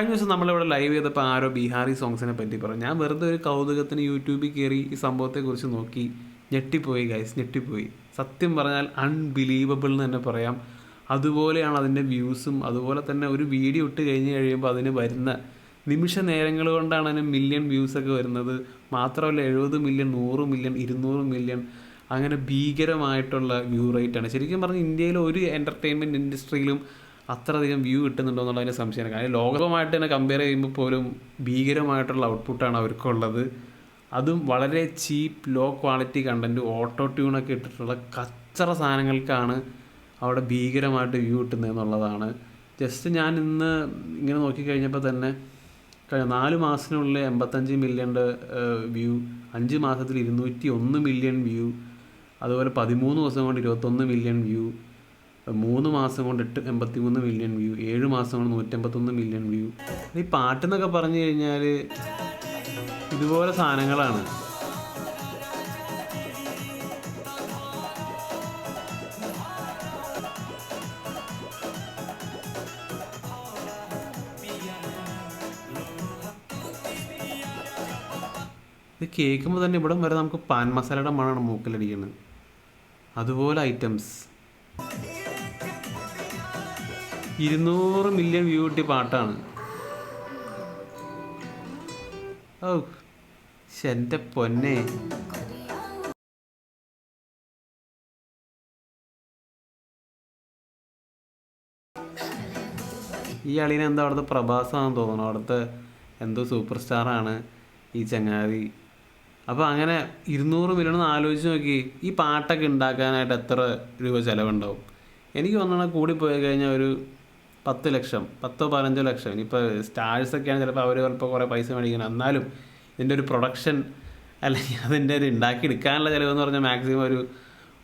കഴിഞ്ഞ ദിവസം നമ്മളിവിടെ ലൈവ് ചെയ്തപ്പോൾ ആരോ ബീഹാറി സോങ്സിനെ പറ്റി പറഞ്ഞു. ഞാൻ വെറുതെ ഒരു കൗതുകത്തിന് യൂട്യൂബിൽ കയറി ഈ സംഭവത്തെക്കുറിച്ച് നോക്കി. ഞെട്ടിപ്പോയി ഗൈസ്, ഞെട്ടിപ്പോയി. സത്യം പറഞ്ഞാൽ അൺബിലീവബിൾ എന്ന് തന്നെ പറയാം. അതുപോലെയാണ് അതിൻ്റെ വ്യൂസും. അതുപോലെ തന്നെ ഒരു വീഡിയോ ഇട്ട് കഴിയുമ്പോൾ അതിന് വരുന്ന നിമിഷ നേരങ്ങൾ കൊണ്ടാണ് അതിന് മില്യൺ വ്യൂസൊക്കെ വരുന്നത്. മാത്രമല്ല 70 മില്യൺ, 100 മില്യൺ, 200 മില്യൺ, അങ്ങനെ ഭീകരമായിട്ടുള്ള വ്യൂ റേറ്റാണ്. ശരിക്കും പറഞ്ഞാൽ ഇന്ത്യയിലെ ഒരു എൻ്റർടൈൻമെൻറ്റ് ഇൻഡസ്ട്രിയിലും അത്രയധികം വ്യൂ കിട്ടുന്നുണ്ടോ എന്നുള്ളതിന് സംശയമാണ്. കാരണം ലോകമായിട്ട് തന്നെ കമ്പയർ ചെയ്യുമ്പോൾ പോലും ഭീകരമായിട്ടുള്ള ഔട്ട്പുട്ടാണ് അവർക്കുള്ളത്. അതും വളരെ ചീപ്പ് ലോ ക്വാളിറ്റി കണ്ടൻറ്റ്, ഓട്ടോ ട്യൂണൊക്കെ ഇട്ടിട്ടുള്ള കച്ചറ സാധനങ്ങൾക്കാണ് അവിടെ ഭീകരമായിട്ട് വ്യൂ കിട്ടുന്നത് എന്നുള്ളതാണ്. ജസ്റ്റ് ഞാൻ ഇന്ന് ഇങ്ങനെ നോക്കിക്കഴിഞ്ഞപ്പോൾ തന്നെ 4 മാസത്തിനുള്ളിൽ 85 മില്യൻ്റെ വ്യൂ, 5 മാസത്തിൽ 201 മില്യൺ വ്യൂ, അതുപോലെ 13 ദിവസം കൊണ്ട് 21 മില്യൺ വ്യൂ, 3 മാസം കൊണ്ട് 83 മില്യൺ വ്യൂ, 7 മാസം കൊണ്ട് 151 മില്യൺ വ്യൂ. ഈ പാട്ടെന്നൊക്കെ പറഞ്ഞു കഴിഞ്ഞാൽ ഇതുപോലെ സാധനങ്ങളാണ്. ഇത് കേൾക്കുമ്പോൾ തന്നെ ഇവിടം വരെ നമുക്ക് പാൻ മസാലയുടെ മണമാണ് മൂക്കിലടിക്കുന്നത്. അതുപോലെ ഐറ്റംസ്. 200 മില്യൺ വ്യൂ കിട്ടിയ പാട്ടാണ്. ഓ എൻ്റെ പൊന്നെ. ഈ അളിനെ എന്താ അവിടുത്തെ പ്രഭാസമാണെന്ന് തോന്നുന്നു. അവിടുത്തെ എന്തോ സൂപ്പർ സ്റ്റാറാണ് ഈ ചങ്ങാതി. അപ്പോൾ അങ്ങനെ 200 മില്യൺ ഒന്ന് ആലോചിച്ച് നോക്കി. ഈ പാട്ടൊക്കെ ഉണ്ടാക്കാനായിട്ട് എത്ര രൂപ ചിലവുണ്ടാവും? എനിക്ക് തോന്നണം കൂടിപ്പോയി കഴിഞ്ഞാൽ ഒരു 10 ലക്ഷം, 10-15 ലക്ഷം. ഇനിയിപ്പോൾ സ്റ്റാഴ്സൊക്കെയാണ് ചിലപ്പോൾ അവർ ചിലപ്പോൾ കുറേ പൈസ മേടിക്കണം. എന്നാലും ഇതിൻ്റെ ഒരു പ്രൊഡക്ഷൻ അല്ലെങ്കിൽ അതിൻ്റെ ഒരു ഉണ്ടാക്കിയെടുക്കാനുള്ള ചിലവെന്ന് പറഞ്ഞാൽ മാക്സിമം ഒരു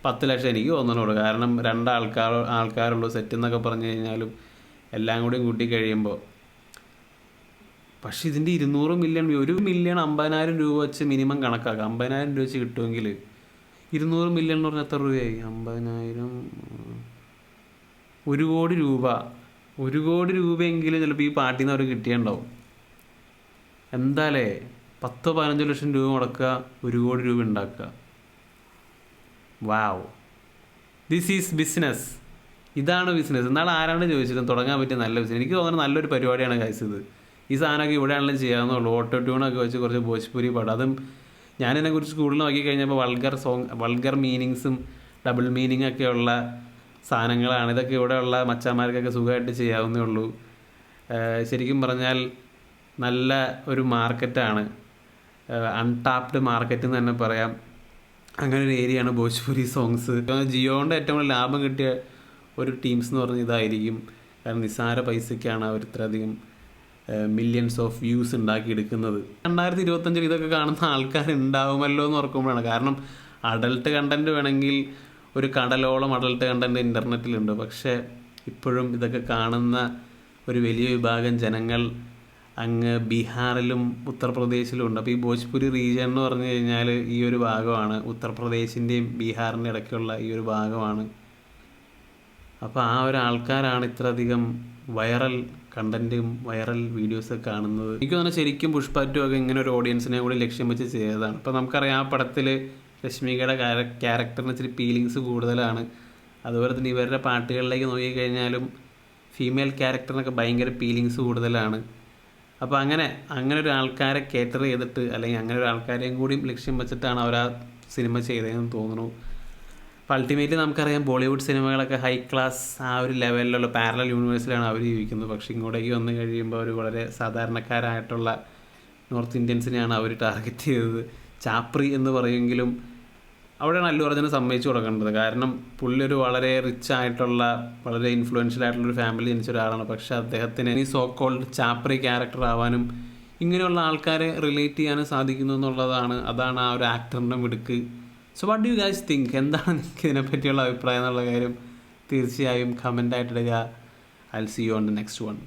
10 ലക്ഷം എനിക്ക് തോന്നുന്നുള്ളൂ. കാരണം 2 ആൾക്കാരുള്ളൂ സെറ്റ് എന്നൊക്കെ പറഞ്ഞു കഴിഞ്ഞാലും എല്ലാം കൂടി കൂട്ടി കഴിയുമ്പോൾ. പക്ഷേ ഇതിൻ്റെ 200 മില്യൺ, 1 മില്യൺ 50,000 രൂപ വെച്ച് മിനിമം കണക്കാക്കാം. 50,000 രൂപ വെച്ച് കിട്ടുമെങ്കിൽ 200 മില്യൺ എന്ന് പറഞ്ഞാൽ എത്ര രൂപയായി? 50,000, 1 കോടി രൂപ. 1 കോടി രൂപയെങ്കിലും ചിലപ്പോൾ ഈ പാർട്ടിയിൽ നിന്ന് അവർ കിട്ടിയിട്ടുണ്ടാവും. എന്തായാലേ 10-15 ലക്ഷം രൂപ മുടക്കുക, 1 കോടി രൂപ ഉണ്ടാക്കുക. വാവ്, ദിസ് ഈസ് ബിസിനസ്. ഇതാണ് ബിസിനസ്. എന്നാണ് ആരാണ്ട് ചോദിച്ചിട്ടും തുടങ്ങാൻ പറ്റിയ നല്ല ബിസിനസ്. എനിക്ക് തോന്നുന്നത് നല്ലൊരു പരിപാടിയാണ് ഗൈസ് ഇത്. ഈ സാധനമൊക്കെ ഇവിടെയാണല്ലോ ചെയ്യാവുന്നുള്ളൂ. ഓട്ടോ ട്യൂണൊക്കെ വെച്ച് കുറച്ച് ഭോജ്പുരി പാട്ട്. അതും ഞാനതിനെക്കുറിച്ച് കൂടുതൽ നോക്കിക്കഴിഞ്ഞപ്പോൾ വൾഗർ മീനിങ്സും ഡബിൾ മീനിങ് ഒക്കെയുള്ള സാധനങ്ങളാണ്. ഇതൊക്കെ ഇവിടെയുള്ള മച്ചാന്മാർക്കൊക്കെ സുഖമായിട്ട് ചെയ്യാവുന്നേ ഉള്ളൂ. ശരിക്കും പറഞ്ഞാൽ നല്ല ഒരു മാർക്കറ്റാണ്, അൺടാപ്ഡ് മാർക്കറ്റ് എന്ന് തന്നെ പറയാം. അങ്ങനെ ഒരു ഏരിയയാണ് ഭോജ്പുരി സോങ്സ്. ജിയോൻ്റെ ഏറ്റവും കൂടുതൽ ലാഭം കിട്ടിയ ഒരു ടീംസ് എന്ന് പറഞ്ഞാൽ ഇതായിരിക്കും. കാരണം നിസ്സാര പൈസയ്ക്കാണ് അവർ ഇത്രയധികം മില്യൺസ് ഓഫ് വ്യൂസ് ഉണ്ടാക്കിയെടുക്കുന്നത്. 2025 ഇതൊക്കെ കാണുന്ന ആൾക്കാരുണ്ടാവുമല്ലോ എന്ന് ഓർക്കുമ്പോഴാണ്. കാരണം അഡൾട്ട് കണ്ടൻറ്റ് വേണമെങ്കിൽ ഒരു കടലോളം അഡൾട്ട് കണ്ടൻറ്റ് ഇൻ്റർനെറ്റിലുണ്ട്. പക്ഷേ ഇപ്പോഴും ഇതൊക്കെ കാണുന്ന ഒരു വലിയ വിഭാഗം ജനങ്ങൾ അങ്ങ് ബീഹാറിലും ഉത്തർപ്രദേശിലും ഉണ്ട്. അപ്പോൾ ഈ ഭോജ്പുരി റീജിയൻ എന്ന് പറഞ്ഞു കഴിഞ്ഞാൽ ഈ ഒരു ഭാഗമാണ്, ഉത്തർപ്രദേശിൻ്റെയും ബീഹാറിൻ്റെ ഇടയ്ക്കുള്ള ഈ ഒരു ഭാഗമാണ്. അപ്പോൾ ആ ഒരു ആൾക്കാരാണ് ഇത്രയധികം വൈറൽ കണ്ടൻറ്റും വൈറൽ വീഡിയോസൊക്കെ കാണുന്നത്. എനിക്ക് തോന്നുന്നത് ശരിക്കും പുഷ്പ 2 ഒക്കെ ഇങ്ങനെ ഒരു ഓഡിയൻസിനെ കൂടി ലക്ഷ്യം വെച്ച് ചെയ്തതാണ്. ഇപ്പോൾ നമുക്കറിയാം ആ പടത്തിൽ രശ്മികയുടെ ക്യാരക്ടറിന് ഇച്ചിരി ഫീലിങ്സ് കൂടുതലാണ്. അതുപോലെ തന്നെ ഇവരുടെ പാട്ടുകളിലേക്ക് നോക്കിക്കഴിഞ്ഞാലും ഫീമെയിൽ ക്യാരക്ടറിനൊക്കെ ഭയങ്കര ഫീലിങ്സ് കൂടുതലാണ്. അപ്പോൾ അങ്ങനെ ഒരു ആൾക്കാരെ കേറ്റർ ചെയ്തിട്ട്, അല്ലെങ്കിൽ അങ്ങനെ ഒരു ആൾക്കാരെയും കൂടി ലക്ഷ്യം വെച്ചിട്ടാണ് അവർ ആ സിനിമ ചെയ്തതെന്ന് തോന്നുന്നു. അപ്പോൾ അൾട്ടിമേറ്റ്ലി നമുക്കറിയാം ബോളിവുഡ് സിനിമകളൊക്കെ ഹൈ ക്ലാസ് ആ ഒരു ലെവലിലുള്ള പാരലൽ യൂണിവേഴ്സിലാണ് അവർ ജീവിക്കുന്നത്. പക്ഷേ ഇങ്ങോട്ടേക്ക് വന്നു കഴിയുമ്പോൾ അവർ വളരെ സാധാരണക്കാരായിട്ടുള്ള നോർത്ത് ഇന്ത്യൻസിനെയാണ് അവർ ടാർഗറ്റ് ചെയ്തത്. ചാപ്രി എന്ന് പറയുമെങ്കിലും അവിടെയാണ് അല്ലു അർജുനെ സമ്മതിച്ചു കൊടുക്കേണ്ടത്. കാരണം പുള്ളി ഒരു വളരെ റിച്ച് ആയിട്ടുള്ള, വളരെ ഇൻഫ്ലുവൻഷ്യൽ ആയിട്ടുള്ളൊരു ഫാമിലി ജനിച്ച ഒരാളാണ്. പക്ഷേ അദ്ദേഹത്തിന് ഈ സോ കോൾഡ് ചാപ്രി ക്യാരക്ടർ ആവാനും ഇങ്ങനെയുള്ള ആൾക്കാരെ റിലേറ്റ് ചെയ്യാനും സാധിക്കുന്നു എന്നുള്ളതാണ്. അതാണ് ആ ഒരു ആക്ടറിൻ്റെ മിടുക്ക്. So what do you guys think? എന്താണ് നിങ്ങൾക്ക് ഇതിനെപ്പറ്റിയുള്ള അഭിപ്രായം എന്നുള്ള കാര്യം തീർച്ചയായും കമൻ്റായിട്ടിടുക. I will see you on the next one.